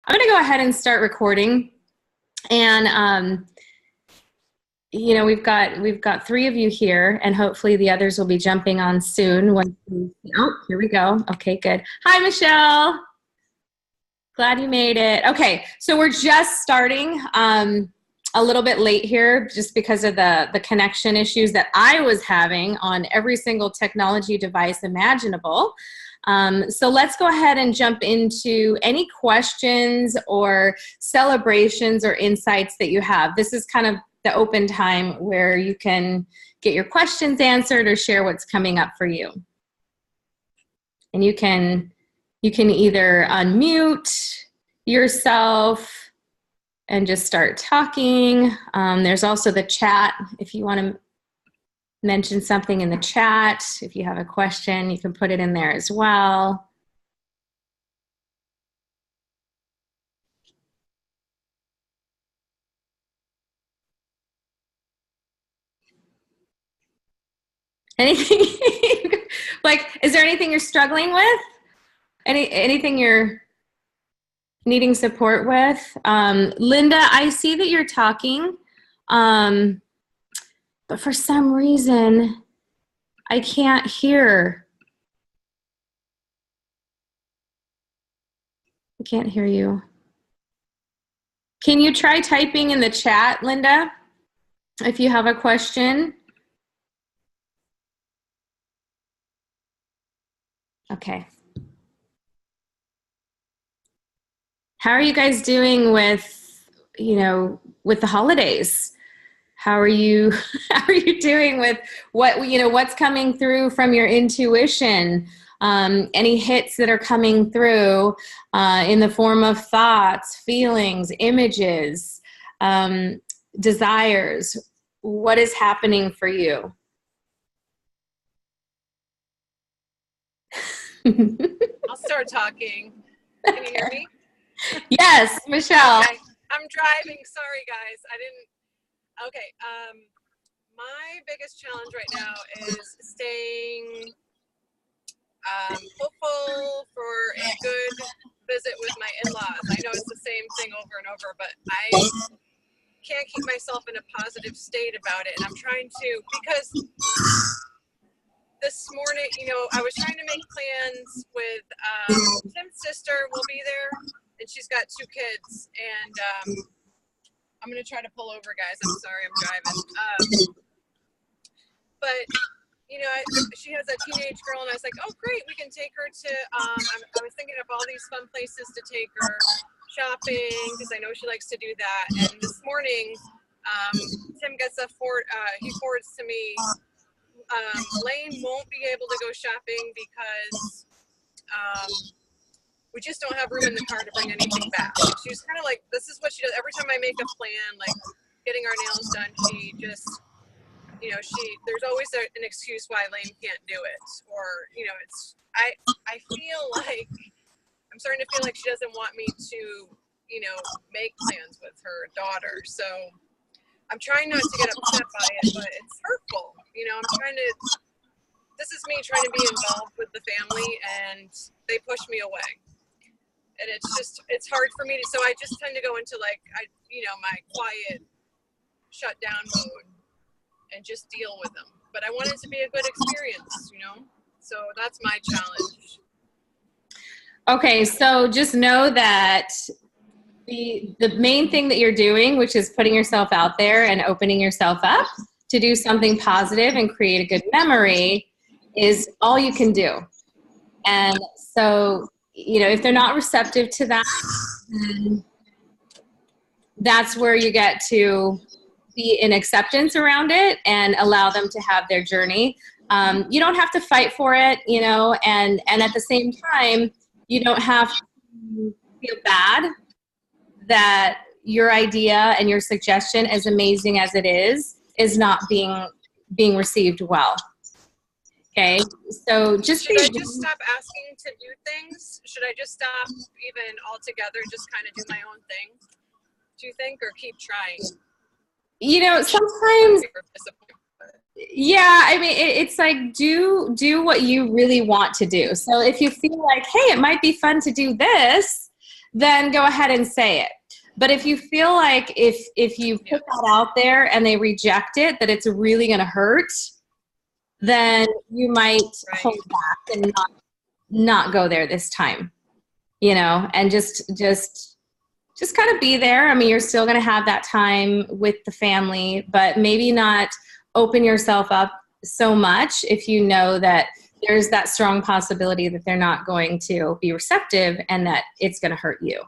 I'm going to go ahead and start recording. And, you know, we've got 3 of you here, and hopefully the others will be jumping on soon. Oh, here we go. Okay, good. Hi, Michelle. Glad you made it. Okay, so we're just starting a little bit late here just because of the connection issues that I was having on every single technology device imaginable. So let's go ahead and jump into any questions or celebrations or insights that you have. This is kind of the open time where you can get your questions answered or share what's coming up for you. And you can either unmute yourself and just start talking. There's also the chat if you want to mention something in the chat. If you have a question, you can put it in there as well. Anything, like, is there anything you're struggling with? Anything you're needing support with? Linda, I see that you're talking, but for some reason, I can't hear. I can't hear you. Can you try typing in the chat, Linda, if you have a question? Okay. How are you guys doing with, with the holidays? How are you doing with what's coming through from your intuition? Any hits that are coming through in the form of thoughts, feelings, images, desires? What is happening for you? I'll start talking. Can you hear me? Yes, Michelle. Okay. I'm driving. Sorry, guys. Okay. My biggest challenge right now is staying hopeful for a good visit with my in-laws. I know it's the same thing over and over, but I can't keep myself in a positive state about it. And I'm trying to, because this morning, I was trying to make plans with Tim's sister will be there, and she's got 2 kids. And I'm going to try to pull over, guys. I'm sorry, I'm driving. But, she has a teenage girl, and I was like, oh, great, we can take her to, I was thinking of all these fun places to take her shopping, because I know she likes to do that. And this morning, Tim gets he forwards to me, Lane won't be able to go shopping because we just don't have room in the car to bring anything back. She's kind of like, this is what she does. Every time I make a plan, like getting our nails done, she just, there's always an excuse why Lane can't do it. Or, I feel like, I'm starting to feel like she doesn't want me to, make plans with her daughter. So I'm trying not to get upset by it, but it's hurtful. This is me trying to be involved with the family, and they push me away. And it's hard for me to, so I just tend to go into my quiet shutdown mode and just deal with them. But I want it to be a good experience, so that's my challenge. Okay, so just know that the main thing that you're doing, which is putting yourself out there and opening yourself up to do something positive and create a good memory, is all you can do. And so, if they're not receptive to that, then that's where you get to be in acceptance around it and allow them to have their journey. You don't have to fight for it, and at the same time, you don't have to feel bad that your idea and your suggestion, as amazing as it is not being received well. Okay, so should I just stop asking to do things? Should I just stop even altogether, just kind of do my own thing? Do you think, or keep trying? Sometimes, yeah, I mean, it's like, do what you really want to do. So if you feel like, hey, it might be fun to do this, then go ahead and say it. But if you feel like if you put that out there and they reject it, that it's really going to hurt, then you might hold back and not go there this time, you know, and just kind of be there. I mean, you're still going to have that time with the family, but maybe not open yourself up so much if you know that there's that strong possibility that they're not going to be receptive and that it's going to hurt you.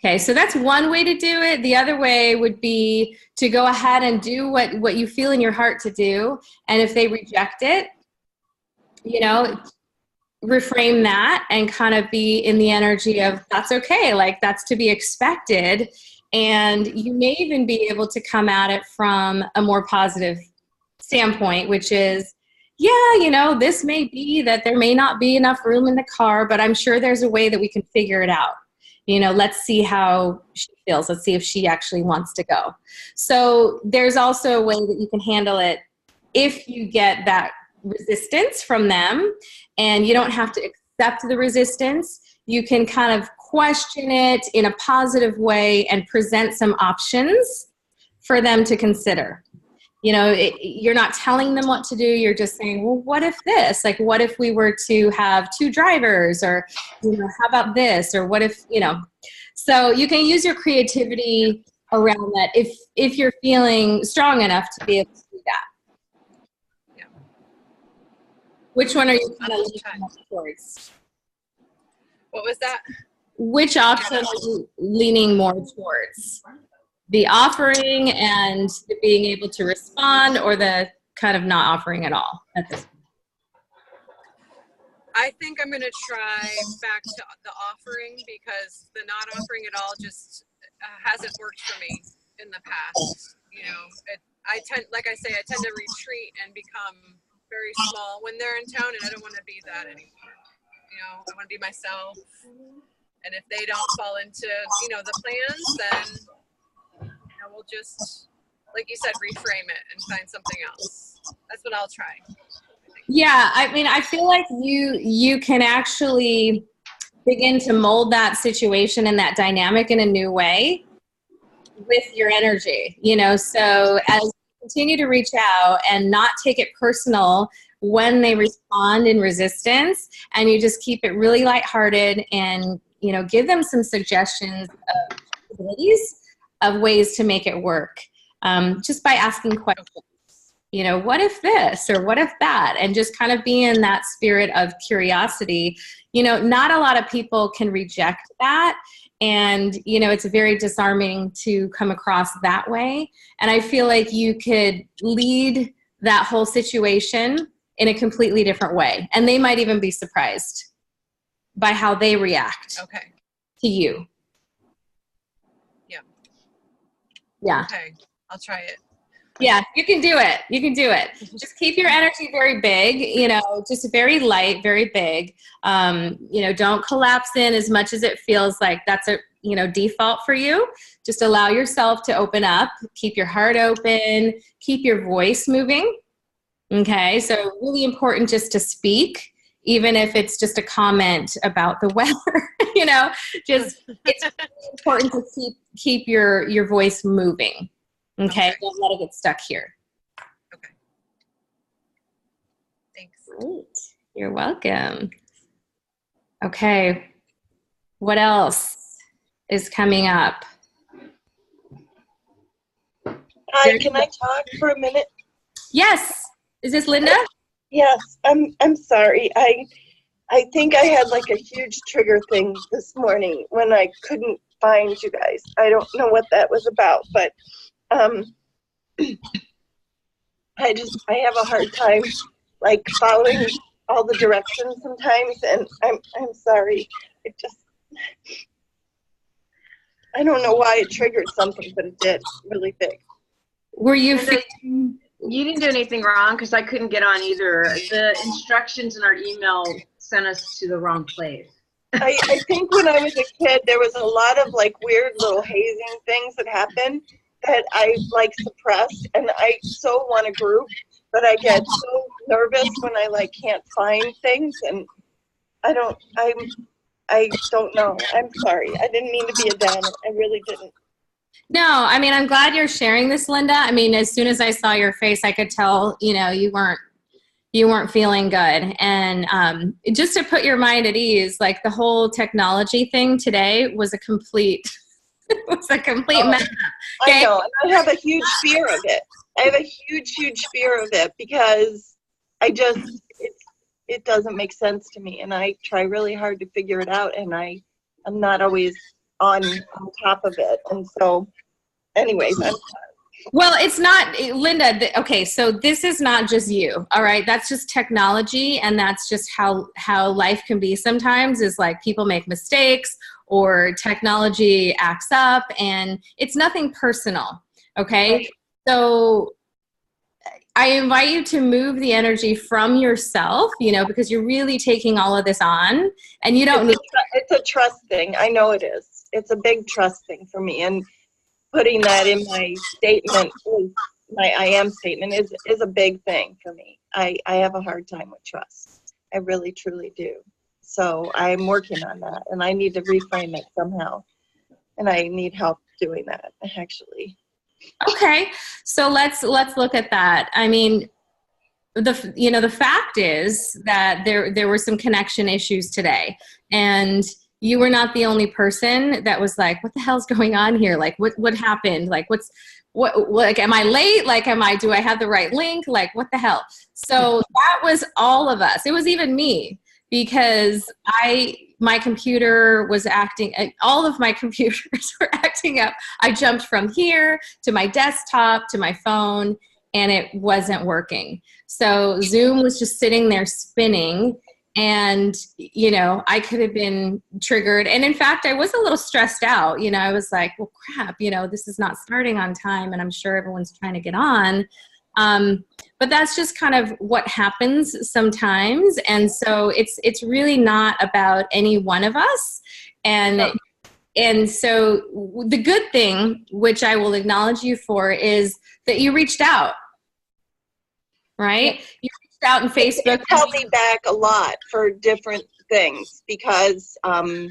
Okay, so that's one way to do it. The other way would be to go ahead and do what you feel in your heart to do. And if they reject it, you know, reframe that and kind of be in the energy of that's okay, like that's to be expected. And you may even be able to come at it from a more positive standpoint, which is, yeah, you know, this may be that there may not be enough room in the car, but I'm sure there's a way that we can figure it out. You know, let's see how she feels. Let's see if she actually wants to go. So there's also a way that you can handle it if you get that resistance from them, and you don't have to accept the resistance. You can kind of question it in a positive way and present some options for them to consider. You know, you're not telling them what to do. You're just saying, well, what if this? Like, what if we were to have 2 drivers? Or, you know, how about this? Or what if, you know. So you can use your creativity around that if you're feeling strong enough to be able to do that. Yeah. Which one are you kind of leaning towards? What was that? Which option are you leaning more towards? The offering and the being able to respond, or the kind of not offering at all at this point? I think I'm going to try back to the offering, because the not offering at all just hasn't worked for me in the past. You know, I tend to retreat and become very small when they're in town, and I don't want to be that anymore. You know, I want to be myself. And if they don't fall into, you know, the plans, then we'll just, like you said, reframe it and find something else. That's what I'll try. Yeah, I mean, I feel like you can actually begin to mold that situation and that dynamic in a new way with your energy, you know. So as you continue to reach out and not take it personal when they respond in resistance, and you just keep it really lighthearted and, you know, give them some suggestions of possibilities of ways to make it work, just by asking questions. You know, what if this, or what if that? And just kind of be in that spirit of curiosity. You know, not a lot of people can reject that. And, you know, it's very disarming to come across that way. And I feel like you could lead that whole situation in a completely different way. And they might even be surprised by how they react to you. Yeah. Okay, I'll try it. Yeah, you can do it. You can do it. Just keep your energy very big, you know, just very light, very big. You know, don't collapse in as much as it feels like that's a, you know, default for you. Just allow yourself to open up, keep your heart open, keep your voice moving. Okay, so really important just to speak, even if it's just a comment about the weather, you know, just it's really important to keep your voice moving. Okay, don't let it get stuck here. Okay. Thanks. Great. You're welcome. Okay, what else is coming up? Hi, can I talk for a minute? Yes. Is this Linda? Yes, I'm sorry. I think I had like a huge trigger thing this morning when I couldn't find you guys. I don't know what that was about, but I have a hard time like following all the directions sometimes, and I'm sorry. I don't know why it triggered something, but it did really big. Were you? You didn't do anything wrong, because I couldn't get on either. The instructions in our email sent us to the wrong place. I think when I was a kid, there was a lot of like weird little hazing things that happened that I like suppressed, and I so want a group, but I get so nervous when I like can't find things, and I don't know. I'm sorry. I didn't mean to be a downer. I really didn't. No, I mean, I'm glad you're sharing this, Linda. I mean, as soon as I saw your face, I could tell, you weren't feeling good. And just to put your mind at ease, like the whole technology thing today was a complete, mess up. Okay? I know. And I have a huge fear of it. I have a huge, huge fear of it because it doesn't make sense to me. And I try really hard to figure it out. And I'm not always on top of it. And so anyways, well, it's not, Linda, okay, so this is not just you, all right? That's just technology, and that's just how life can be sometimes, is like people make mistakes or technology acts up, and it's nothing personal, okay? Right. So I invite you to move the energy from yourself, because you're really taking all of this on, and you don't it's a trust thing. I know it is. It's a big trust thing for me, and putting that in my statement, my I am statement, is a big thing for me. I have a hard time with trust. I really, truly do. So I'm working on that, and I need to reframe it somehow. And I need help doing that, actually. Okay, so let's look at that. I mean, the fact is that there were some connection issues today, and you were not the only person that was like, what the hell's going on here? Like, what happened? Like, like, am I late? Like, do I have the right link? Like, what the hell? So that was all of us. It was even me, because my computer was acting, all of my computers were acting up. I jumped from here to my desktop to my phone, and it wasn't working. So Zoom was just sitting there spinning. And, I could have been triggered. And in fact, I was a little stressed out. I was like, well, crap, this is not starting on time, and I'm sure everyone's trying to get on. But that's just kind of what happens sometimes. And so it's really not about any one of us. And so the good thing, which I will acknowledge you for, is that you reached out, right? Yeah. You reached out on Facebook. It held me back a lot for different things, because I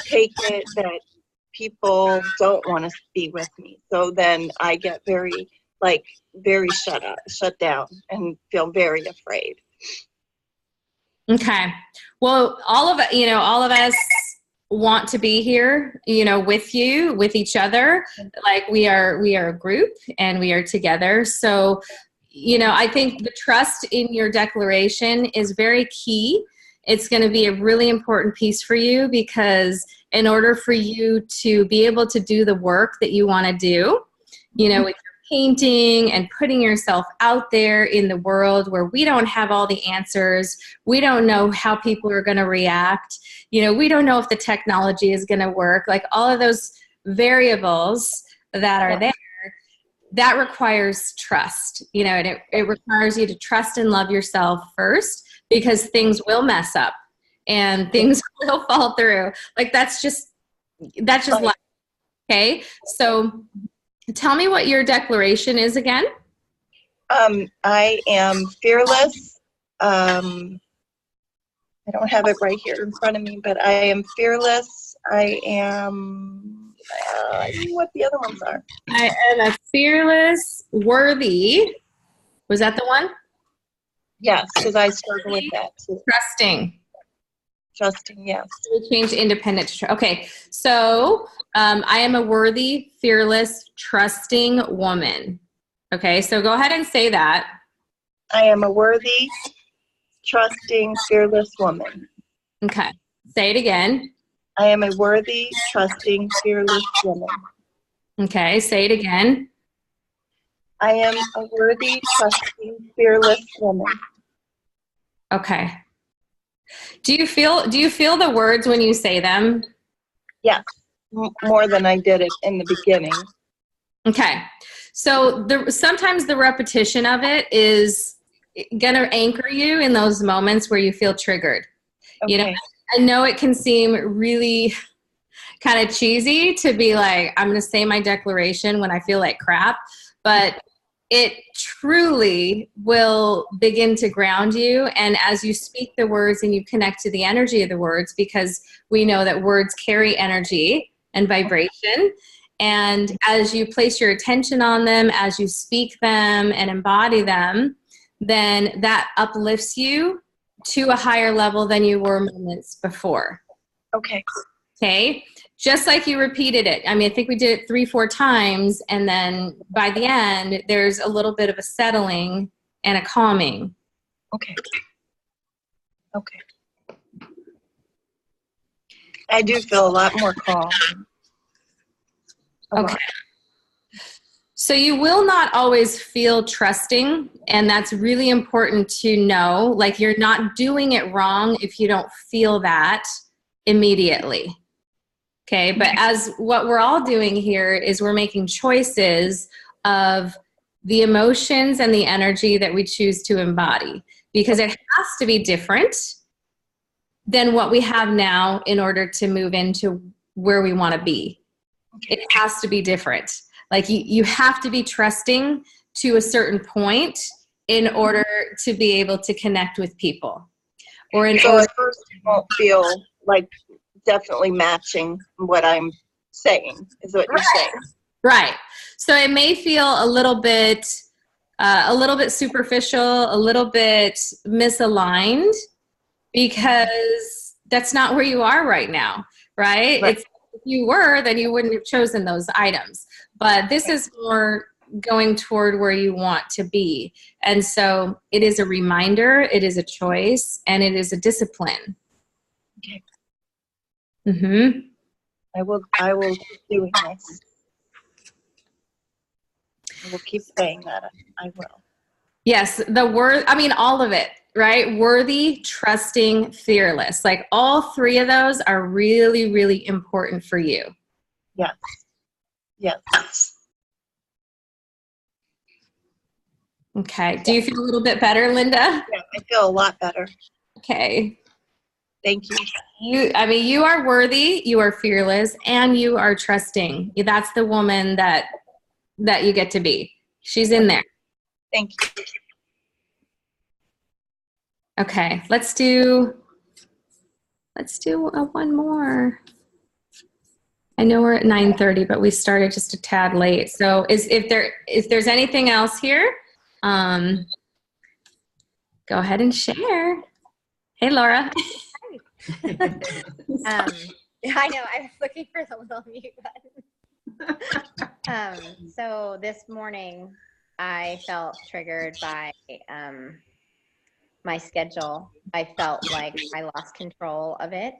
take it that people don't want to be with me. So then I get very shut down, and feel very afraid. Okay. Well, all of us want to be here, with you, with each other. Like, we are a group, and we are together. So, I think the trust in your declaration is very key. It's going to be a really important piece for you, because in order for you to be able to do the work that you want to do, with your painting and putting yourself out there in the world where we don't have all the answers, we don't know how people are going to react, we don't know if the technology is going to work, like all of those variables that are there, that requires trust, and it requires you to trust and love yourself first, because things will mess up and things will fall through. Like, that's just life. Okay. So tell me what your declaration is again. I am fearless. I don't have it right here in front of me, but I am fearless. I am, I don't know what the other ones are. I am a fearless, worthy. Was that the one? Yes, because I struggle with that too. Trusting, yes. We changed independent to okay. So I am a worthy, fearless, trusting woman. Okay, so go ahead and say that. I am a worthy, trusting, fearless woman. Okay, say it again. I am a worthy, trusting, fearless woman. Okay, say it again. I am a worthy, trusting, fearless woman. Okay. Do you feel the words when you say them? Yes, more than I did it in the beginning. Okay. So sometimes the repetition of it is going to anchor you in those moments where you feel triggered. Okay. I know it can seem really kind of cheesy to be like, I'm going to say my declaration when I feel like crap, but it truly will begin to ground you. And as you speak the words and you connect to the energy of the words, because we know that words carry energy and vibration. And as you place your attention on them, as you speak them and embody them, then that uplifts you to a higher level than you were moments before. Okay. Okay. Just like you repeated it. I mean, I think we did it 3-4 times. And then by the end, there's a little bit of a settling and a calming. Okay. Okay. I do feel a lot more calm. Okay. So you will not always feel trusting, and that's really important to know. Like, you're not doing it wrong if you don't feel that immediately. Okay, but as what we're all doing here is we're making choices of the emotions and the energy that we choose to embody, because it has to be different than what we have now in order to move into where we want to be. It has to be different. Like, you have to be trusting to a certain point in order to be able to connect with people. Or in So order, at first it won't feel like definitely matching what I'm saying, is what you're saying. right. So it may feel a little bit superficial, a little bit misaligned, because that's not where you are right now, right? It's, if you were, then you wouldn't have chosen those items. But this is more going toward where you want to be. And so it is a reminder, it is a choice, and it is a discipline. Okay. Mm-hmm. I will keep doing this. I will keep saying that. I will. Yes, the word, I mean, all of it, right? Worthy, trusting, fearless. Like, all three of those are really, really important for you. Yes. Yes. Okay. Do you feel a little bit better, Linda? Yeah, I feel a lot better. Okay. Thank you. You are worthy, you are fearless, and you are trusting. That's the woman that you get to be. She's in there. Thank you. Okay, let's do one more. I know we're at 9:30, but we started just a tad late. So if there's anything else here, go ahead and share. Hey, Laura. I know, I was looking for the little mute button. So this morning I felt triggered by my schedule. I felt like I lost control of it.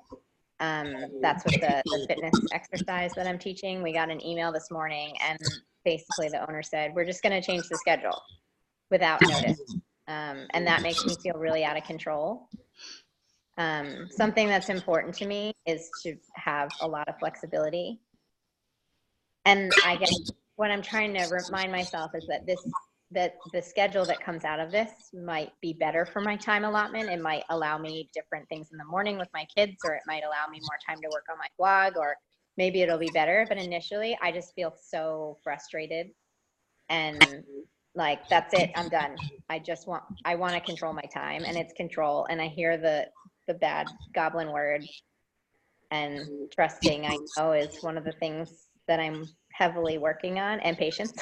That's what the fitness exercise that I'm teaching. We got an email this morning, and basically the owner said, we're just going to change the schedule without notice. And that makes me feel really out of control. Something that's important to me is to have a lot of flexibility. And I guess what I'm trying to remind myself is that the schedule that comes out of this might be better for my time allotment. It might allow me different things in the morning with my kids, or it might allow me more time to work on my blog, or maybe it'll be better. But initially, I just feel so frustrated and like, that's it, I'm done. I want to control my time, and it's control. And I hear the bad goblin word, and trusting, I know, is one of the things that I'm heavily working on, and patience.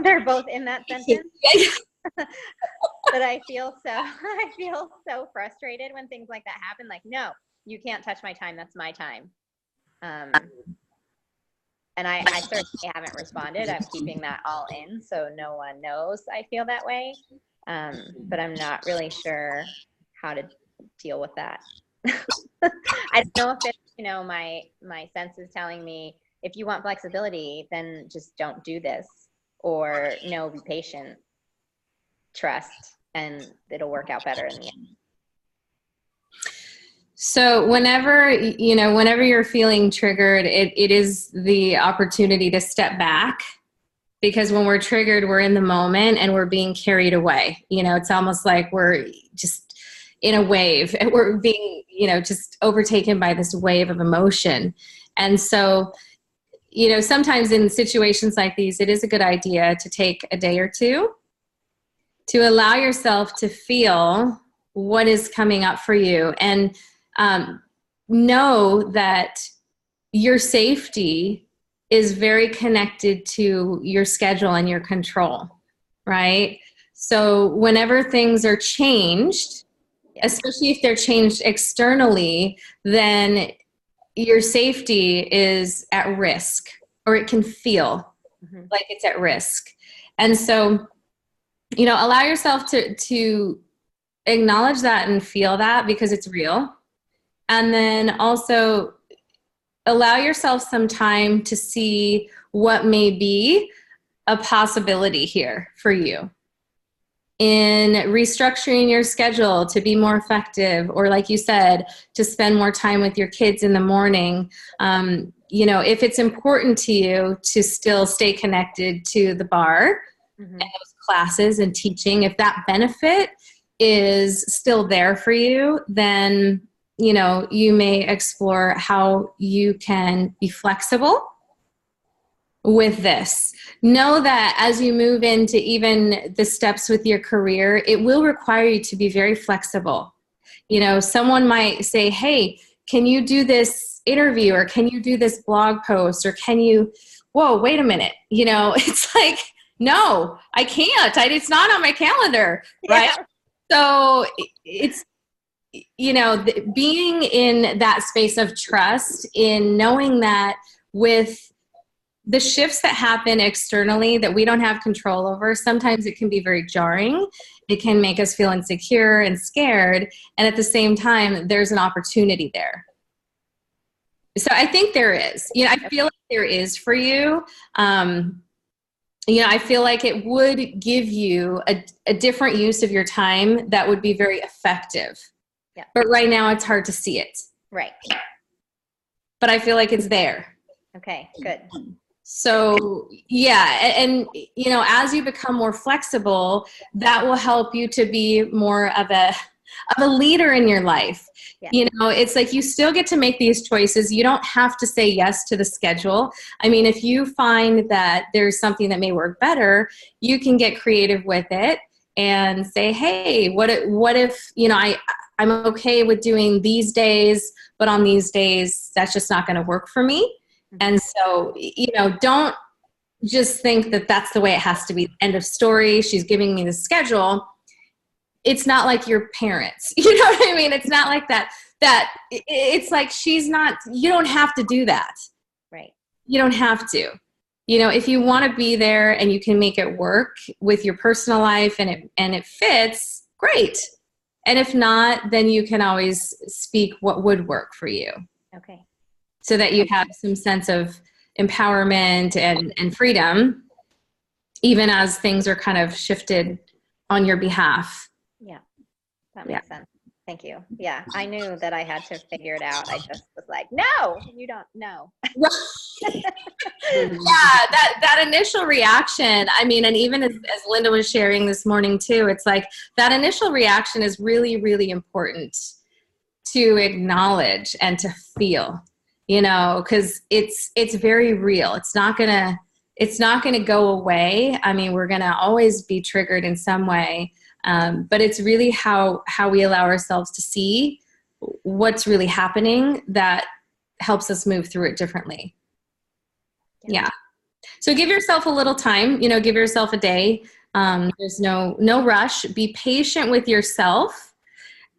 They're both in that sentence. But I feel so frustrated when things like that happen. Like, no, you can't touch my time. That's my time. And I certainly haven't responded. I'm keeping that all in, so no one knows I feel that way. But I'm not really sure how to deal with that. I don't know if it's, my sense is telling me, if you want flexibility, then just don't do this, or no, be patient, trust, and it'll work out better in the end. So whenever you're feeling triggered, it is the opportunity to step back, because when we're triggered, we're in the moment and we're being carried away. It's almost like we're just in a wave, and we're being, just overtaken by this wave of emotion. And so, sometimes in situations like these, it is a good idea to take a day or two to allow yourself to feel what is coming up for you, and know that your safety is very connected to your schedule and your control, right? So whenever things are changed, especially if they're changed externally, then your safety is at risk, or it can feel like it's at risk. And so, allow yourself to acknowledge that and feel that, because it's real. And then also allow yourself some time to see what may be a possibility here for you in restructuring your schedule to be more effective, or like you said, to spend more time with your kids in the morning. If it's important to you to still stay connected to the bar and those classes and teaching, if that benefit is still there for you, then you may explore how you can be flexible with this. Know that as you move into even the steps with your career, it will require you to be very flexible. Someone might say, hey, can you do this interview, or can you do this blog post, or whoa, wait a minute. It's like, no, I can't. It's not on my calendar, right? Yeah. So it's, being in that space of trust, in knowing that with the shifts that happen externally that we don't have control over, sometimes it can be very jarring. It can make us feel insecure and scared. And at the same time, there's an opportunity there. So I think there is. I feel like there is for you. I feel like it would give you a different use of your time that would be very effective. Yeah. But right now it's hard to see it. Right. But I feel like it's there. Okay, good. So yeah, and as you become more flexible, that will help you to be more of a leader in your life. Yeah. It's like you still get to make these choices. You don't have to say yes to the schedule. I mean, if you find that there's something that may work better, you can get creative with it and say, hey, what if I'm okay with doing these days, but on these days, that's just not going to work for me. And so, don't just think that that's the way it has to be. End of story. She's giving me the schedule. It's not like your parents. You know what I mean? It's not like that. It's like you don't have to do that. Right. You don't have to. If you want to be there and you can make it work with your personal life and it fits, great. And if not, then you can always speak what would work for you. Okay. So that you have some sense of empowerment and freedom, even as things are kind of shifted on your behalf. Yeah, that makes sense. Thank you. Yeah, I knew that I had to figure it out. I just was like, no, you don't know. Yeah, that initial reaction, I mean, and even as Linda was sharing this morning too, it's like that initial reaction is really, really important to acknowledge and to feel. Because it's very real. It's not gonna go away. I mean, we're gonna always be triggered in some way, but it's really how we allow ourselves to see what's really happening that helps us move through it differently. Yeah. So give yourself a little time. Give yourself a day. There's no rush. Be patient with yourself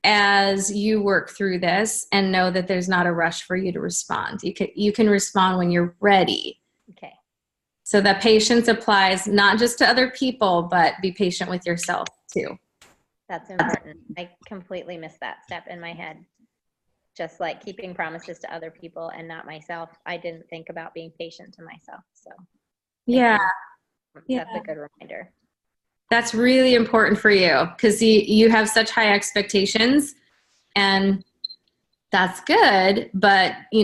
as you work through this, and know that there's not a rush for you to respond. You can respond when you're ready. Okay. So that patience applies not just to other people, but be patient with yourself too. That's important. I completely missed that step in my head. Just like keeping promises to other people and not myself. I didn't think about being patient to myself. So yeah. That's a good reminder. That's really important for you, because you have such high expectations, and that's good, but you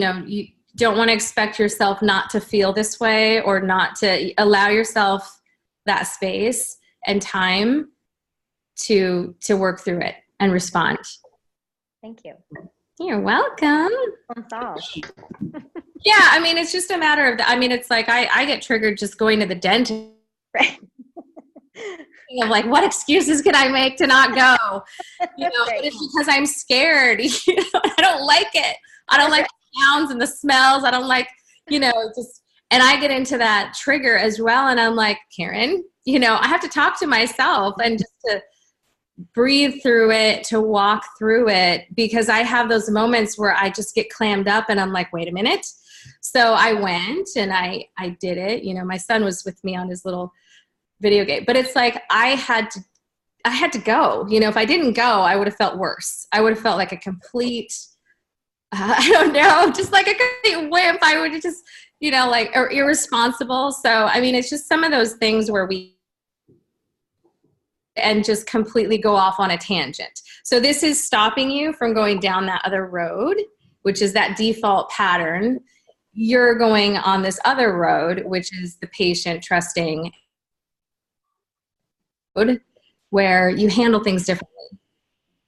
don't want to expect yourself not to feel this way, or not to allow yourself that space and time to work through it and respond. Thank you. You're welcome. Yeah, I mean, it's just a matter of, it's like I get triggered just going to the dentist. Right. thinking of like, what excuses can I make to not go? You know, Right. but it's because I'm scared. You know, I don't like it. I don't like the sounds and the smells. I don't like, you know, just, and I get into that trigger as well. And I'm like, Karen, you know, I have to talk to myself and just to breathe through it, to walk through it, because I have those moments where I just get clammed up and I'm like, wait a minute. So I went and I did it. You know, my son was with me on his little video game, but it's like, I had to go. You know, if I didn't go, I would have felt worse. I would have felt like a complete, I don't know, just like a complete wimp. I would have just, you know, like, or irresponsible. So, I mean, it's just some of those things where we, and just completely go off on a tangent. So this is stopping you from going down that other road, which is that default pattern. You're going on this other road, which is the patient trusting road, where you handle things differently.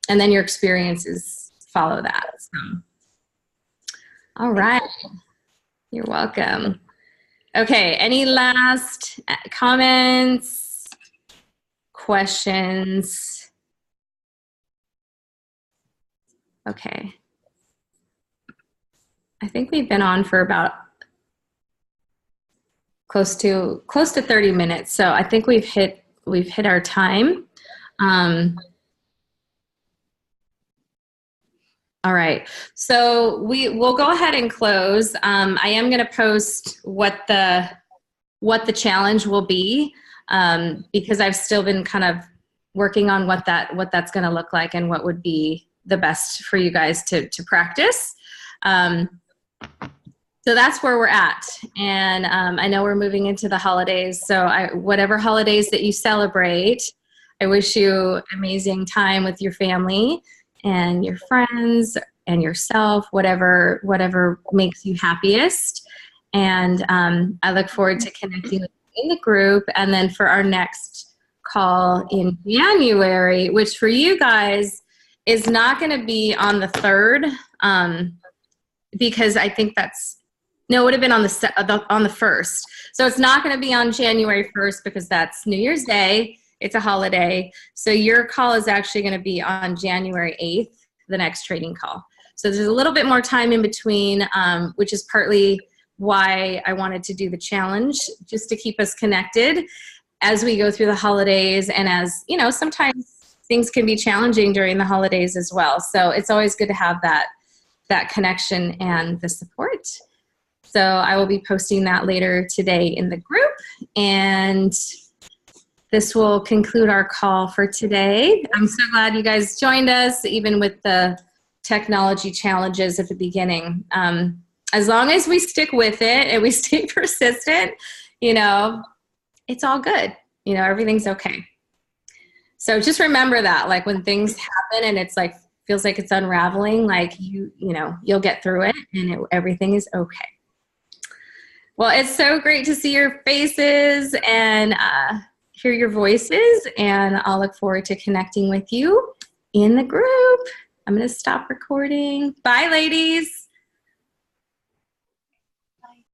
And then your experiences follow that. So. All right. You're welcome. Okay. Any last comments? Questions? Okay. I think we've been on for about close to 30 minutes. So I think we've hit our time. All right. So we'll go ahead and close. I am going to post what the challenge will be, because I've still been kind of working on what that's going to look like and what would be the best for you guys to practice. So that's where we're at. And I know we're moving into the holidays. So whatever holidays that you celebrate, I wish you amazing time with your family and your friends and yourself, whatever makes you happiest. And I look forward to connecting with you in the group. And then for our next call in January, which for you guys is not going to be on the 3rd, because I think it would have been on the 1st. So it's not going to be on January 1st because that's New Year's Day. It's a holiday. So your call is actually going to be on January 8th, the next training call. So there's a little bit more time in between, which is partly why I wanted to do the challenge, just to keep us connected as we go through the holidays. And as, you know, sometimes things can be challenging during the holidays as well. So it's always good to have that connection and the support. So I will be posting that later today in the group. And this will conclude our call for today. I'm so glad you guys joined us, even with the technology challenges at the beginning. As long as we stick with it and we stay persistent, you know, it's all good. You know, everything's okay. So just remember that, like when things happen and it's like, feels like it's unraveling, like you know, you'll get through it and everything is okay. Well, it's so great to see your faces and hear your voices, and I'll look forward to connecting with you in the group. I'm going to stop recording. Bye, ladies.